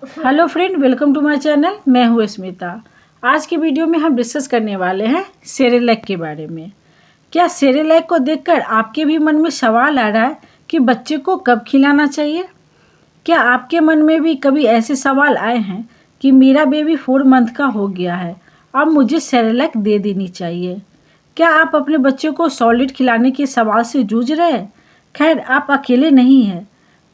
Hello friend, welcome to my channel. मैं हूँ स्मिता। आज की वीडियो में हम डिस्कस करने वाले हैं सेरेलैक के बारे में। क्या सेरेलैक को देखकर आपके भी मन में सवाल आ रहा है कि बच्चे को कब खिलाना चाहिए? क्या आपके मन में भी कभी ऐसे सवाल आए हैं कि मेरा बेबी 4 मंथ का हो गया है, अब मुझे सेरेलैक दे देनी चाहिए? क्या आप अपने बच्चे को सॉलिड खिलाने के सवाल से जूझ रहे हैं? खैर, आप अकेले नहीं हैं।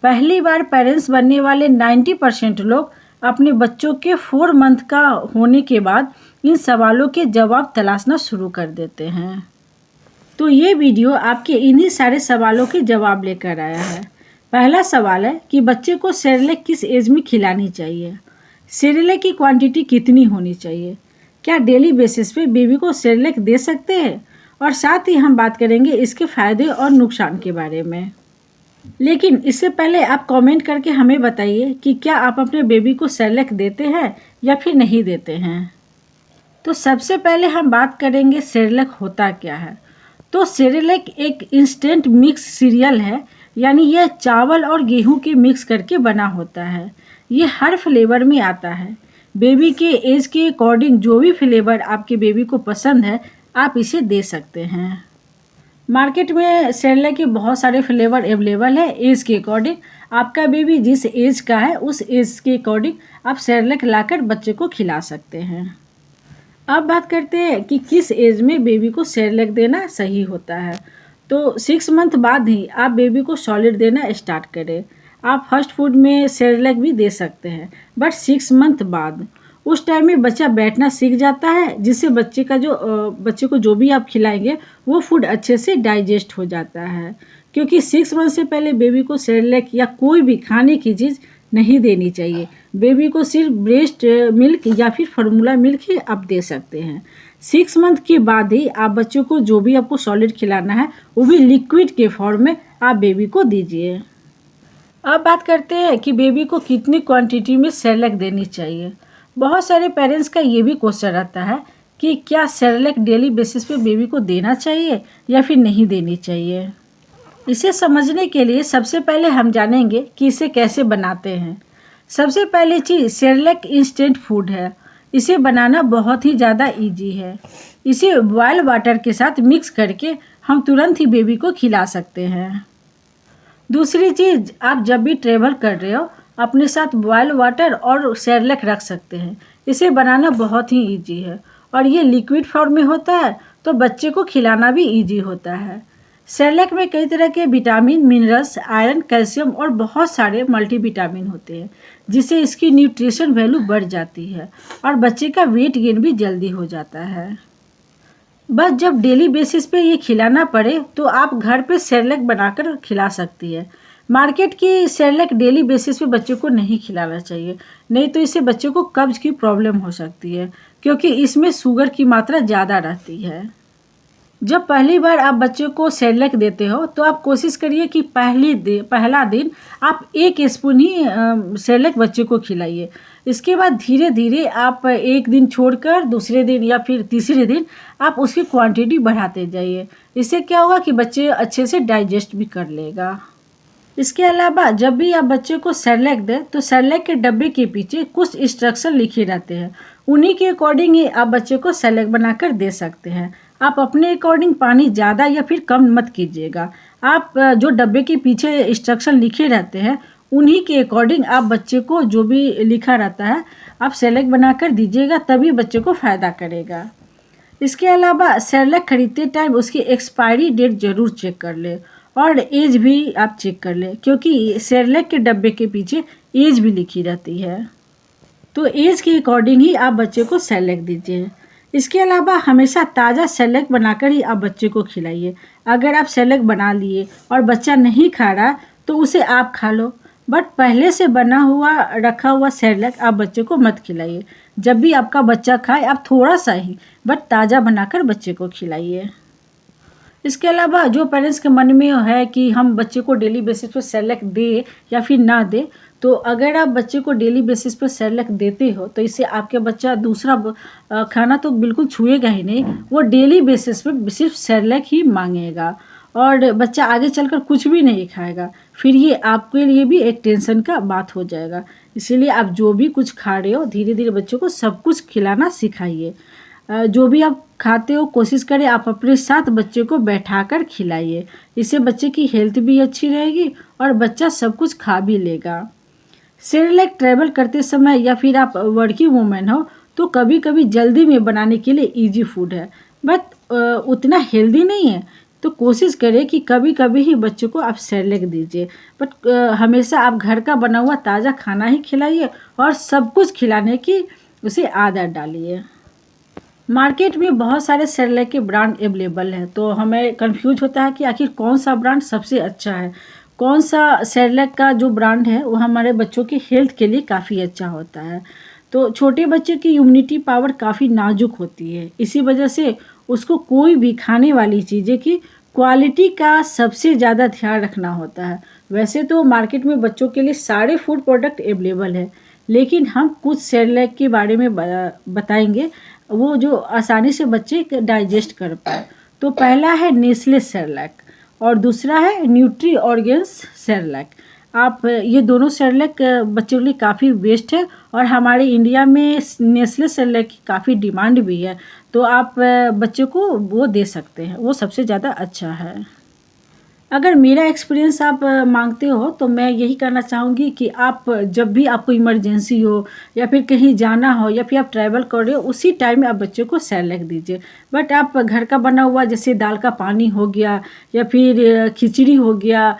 पहली बार पेरेंट्स बनने वाले 90% लोग अपने बच्चों के 4 मंथ का होने के बाद इन सवालों के जवाब तलाशना शुरू कर देते हैं। तो ये वीडियो आपके इन्हीं सारे सवालों के जवाब लेकर आया है। पहला सवाल है कि बच्चे को सेरेलैक किस एज में खिलानी चाहिए? सेरेलैक की क्वांटिटी कितनी होनी चाहिए? क्या डेली बेसिस पे बेबी को सेरेलैक दे सकते हैं? और साथ ही हम बात करेंगे इसके फ़ायदे और नुकसान के बारे में। लेकिन इससे पहले आप कमेंट करके हमें बताइए कि क्या आप अपने बेबी को सेरेलैक देते हैं या फिर नहीं देते हैं। तो सबसे पहले हम बात करेंगे सेरेलैक होता क्या है। तो सेरेलैक एक इंस्टेंट मिक्स सीरियल है, यानी यह चावल और गेहूं के मिक्स करके बना होता है। ये हर फ्लेवर में आता है। बेबी के एज के अकॉर्डिंग जो भी फ्लेवर आपके बेबी को पसंद है, आप इसे दे सकते हैं। मार्केट में सेरेलैक के बहुत सारे फ्लेवर अवेलेबल है। एज के अकॉर्डिंग आपका बेबी जिस एज का है उस एज के अकॉर्डिंग आप सेरेलैक लाकर बच्चे को खिला सकते हैं। अब बात करते हैं कि किस एज में बेबी को सेरेलैक देना सही होता है। तो 6 मंथ बाद ही आप बेबी को सॉलिड देना स्टार्ट करें। आप फर्स्ट फूड में सेरेलैक भी दे सकते हैं, बट 6 मंथ बाद। उस टाइम में बच्चा बैठना सीख जाता है, जिससे बच्चे को जो भी आप खिलाएंगे वो फूड अच्छे से डाइजेस्ट हो जाता है। क्योंकि 6 मंथ से पहले बेबी को सेरेलैक या कोई भी खाने की चीज़ नहीं देनी चाहिए। बेबी को सिर्फ ब्रेस्ट मिल्क या फिर फार्मूला मिल्क ही आप दे सकते हैं। 6 मंथ के बाद ही आप बच्चों को जो भी आपको सॉलिड खिलाना है वो भी लिक्विड के फॉर्म में आप बेबी को दीजिए। अब बात करते हैं कि बेबी को कितनी क्वांटिटी में सेरेलैक देनी चाहिए। बहुत सारे पेरेंट्स का ये भी क्वेश्चन रहता है कि क्या सेरेलैक डेली बेसिस पे बेबी को देना चाहिए या फिर नहीं देनी चाहिए। इसे समझने के लिए सबसे पहले हम जानेंगे कि इसे कैसे बनाते हैं। सबसे पहली चीज़, सेरेलैक इंस्टेंट फूड है। इसे बनाना बहुत ही ज़्यादा इजी है। इसे बॉयल वाटर के साथ मिक्स करके हम तुरंत ही बेबी को खिला सकते हैं। दूसरी चीज़, आप जब भी ट्रेवल कर रहे हो अपने साथ बॉयल वाटर और सेरेलैक रख सकते हैं। इसे बनाना बहुत ही इजी है और ये लिक्विड फॉर्म में होता है, तो बच्चे को खिलाना भी इजी होता है। सेरेलैक में कई तरह के विटामिन, मिनरल्स, आयरन, कैल्शियम और बहुत सारे मल्टीविटामिन होते हैं, जिससे इसकी न्यूट्रिशन वैल्यू बढ़ जाती है और बच्चे का वेट गेन भी जल्दी हो जाता है। बस जब डेली बेसिस पे ये खिलाना पड़े तो आप घर पे सेरेलैक बनाकर खिला सकती है। मार्केट की सेरेलैक डेली बेसिस पे बच्चे को नहीं खिलाना चाहिए, नहीं तो इससे बच्चे को कब्ज की प्रॉब्लम हो सकती है, क्योंकि इसमें शुगर की मात्रा ज़्यादा रहती है। जब पहली बार आप बच्चे को सेरेलैक देते हो तो आप कोशिश करिए कि पहला दिन आप 1 स्पून ही सेरेलैक बच्चे को खिलाइए। इसके बाद धीरे धीरे आप एक दिन छोड़कर दूसरे दिन या फिर तीसरे दिन आप उसकी क्वांटिटी बढ़ाते जाइए। इससे क्या होगा कि बच्चे अच्छे से डाइजेस्ट भी कर लेगा। इसके अलावा जब भी आप बच्चे को सेरेलैक दें तो सेरेलैक के डब्बे के पीछे कुछ इंस्ट्रक्शन लिखे रहते हैं। उन्हीं के अकॉर्डिंग ही आप बच्चे को सेरेलैक बनाकर दे सकते हैं। आप अपने अकॉर्डिंग पानी ज़्यादा या फिर कम मत कीजिएगा। आप जो डब्बे के पीछे इंस्ट्रक्शन लिखे रहते हैं उन्हीं के अकॉर्डिंग आप बच्चे को जो भी लिखा रहता है आप सेरेलैक बनाकर दीजिएगा, तभी बच्चे को फ़ायदा करेगा। इसके अलावा सेरेलैक खरीदते टाइम उसकी एक्सपायरी डेट ज़रूर चेक कर ले और एज भी आप चेक कर ले, क्योंकि सेरेलैक के डब्बे के पीछे एज भी लिखी रहती है। तो एज के अकॉर्डिंग ही आप बच्चे को सेरेलैक दीजिए। इसके अलावा हमेशा ताज़ा सेरेलैक बनाकर ही आप बच्चे को खिलाइए। अगर आप सेरेलैक बना लिए और बच्चा नहीं खा रहा तो उसे आप खा लो, बट पहले से बना हुआ रखा हुआ सेरेलैक आप बच्चे को मत खिलाइए। जब भी आपका बच्चा खाए आप थोड़ा सा ही बट ताज़ा बनाकर बच्चे को खिलाइए। इसके अलावा जो पेरेंट्स के मन में है कि हम बच्चे को डेली बेसिस पर सेरेलैक दे या फिर ना दे, तो अगर आप बच्चे को डेली बेसिस पर सेरेलैक देते हो तो इससे आपके बच्चा दूसरा खाना तो बिल्कुल छुएगा ही नहीं। वो डेली बेसिस पर सिर्फ सेरेलैक ही मांगेगा और बच्चा आगे चलकर कुछ भी नहीं खाएगा। फिर ये आपके लिए भी एक टेंशन का बात हो जाएगा। इसीलिए आप जो भी कुछ खा रहे हो धीरे धीरे बच्चों को सब कुछ खिलाना सिखाइए। जो भी आप खाते हो कोशिश करें आप अपने साथ बच्चे को बैठाकर खिलाइए। इससे बच्चे की हेल्थ भी अच्छी रहेगी और बच्चा सब कुछ खा भी लेगा। सेरेलैक ट्रैवल करते समय या फिर आप वर्किंग वूमेन हो तो कभी कभी जल्दी में बनाने के लिए इजी फूड है, बट उतना हेल्दी नहीं है। तो कोशिश करें कि कभी कभी ही बच्चों को आप सेरेलैक दीजिए, बट हमेशा आप घर का बना हुआ ताज़ा खाना ही खिलाइए और सब कुछ खिलाने की उसे आदत डालिए। मार्केट में बहुत सारे सेरेलैक के ब्रांड अवेलेबल हैं, तो हमें कंफ्यूज होता है कि आखिर कौन सा ब्रांड सबसे अच्छा है। कौन सा सेरेलैक का जो ब्रांड है वो हमारे बच्चों की हेल्थ के लिए काफ़ी अच्छा होता है। तो छोटे बच्चे की इम्यूनिटी पावर काफ़ी नाजुक होती है, इसी वजह से उसको कोई भी खाने वाली चीज़ें की क्वालिटी का सबसे ज़्यादा ध्यान रखना होता है। वैसे तो मार्केट में बच्चों के लिए सारे फूड प्रोडक्ट अवेलेबल है, लेकिन हम कुछ सेरेलैक के बारे में बताएंगे वो जो आसानी से बच्चे डाइजेस्ट कर पाए। तो पहला है नेस्ले सेरेलैक और दूसरा है न्यूट्री ऑर्गेन्स सेरेलैक। आप ये दोनों सेरेलैक बच्चों के लिए काफ़ी बेस्ट है और हमारे इंडिया में नेस्ले सेरेलैक की काफ़ी डिमांड भी है, तो आप बच्चों को वो दे सकते हैं, वो सबसे ज़्यादा अच्छा है। अगर मेरा एक्सपीरियंस आप मांगते हो तो मैं यही कहना चाहूँगी कि आप जब भी आपको इमरजेंसी हो या फिर कहीं जाना हो या फिर आप ट्रैवल कर रहे हो उसी टाइम में आप बच्चों को सेरेलैक दीजिए। बट आप घर का बना हुआ जैसे दाल का पानी हो गया या फिर खिचड़ी हो गया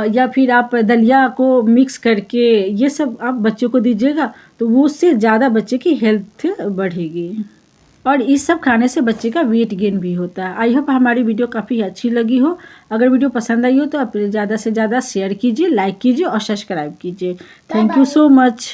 या फिर आप दलिया को मिक्स करके ये सब आप बच्चों को दीजिएगा तो वो उससे ज़्यादा बच्चे की हेल्थ बढ़ेगी और इस सब खाने से बच्चे का वेट गेन भी होता है। आई होप हमारी वीडियो काफ़ी अच्छी लगी हो। अगर वीडियो पसंद आई हो तो आप ज़्यादा से ज़्यादा शेयर कीजिए, लाइक कीजिए और सब्सक्राइब कीजिए। Thank you so much.